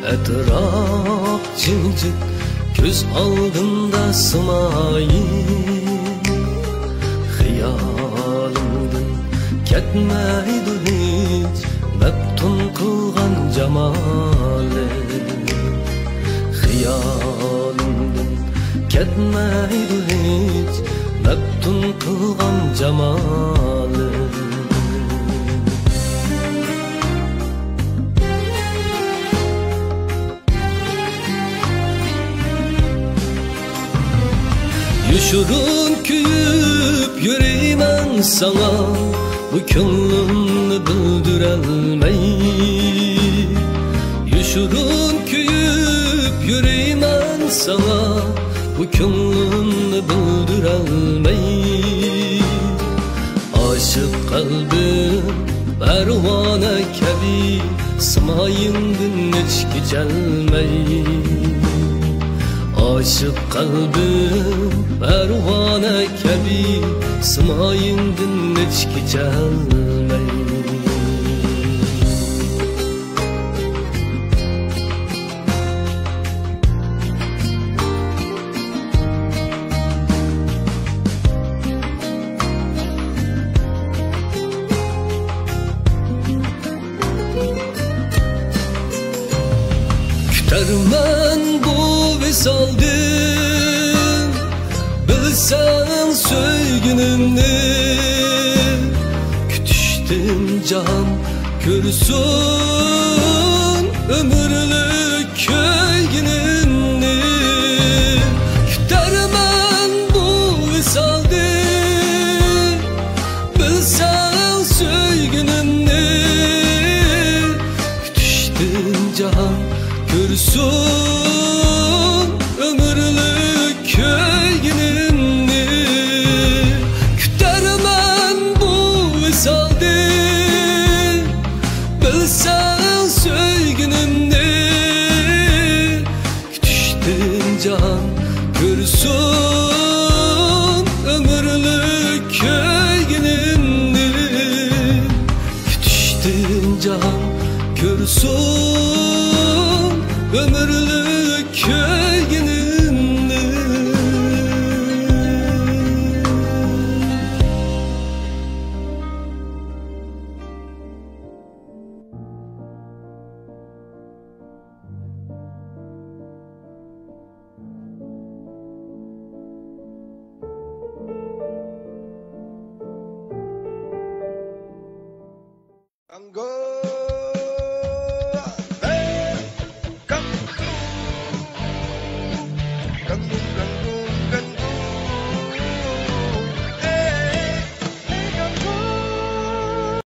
Etraf cimcik, göz aldımda sımayın. Hiyalimden ketmeydi hiç meftun kılgan jamali. Hiyalimden ketmeydi hiç meftun kılgan jamali. Yuşurun küyüp yüreğimen sana, bu könlümni bildirelmey. Yuşurun küyüp yüreğimen sana, bu könlümni bildirelmey. Aşık kalbim pervane kabi, sımayındın hiç geçelmey. Aşık kalbim pervane kabi, sımayındın hiç geçelmey. Kütermen bu visalden, bilsen söygününü. Kütüştüm can görsün ömürlük köygününü. Kütermen bu visalden, bilsen söygününü. Kütüştüm can görsün ömürlük köygününü. Kütermen bu visalden, bilsen söygününü. Kütüştüm can görsün ömürlük köygününü. Kütüştüm can görsün ömürlük köy.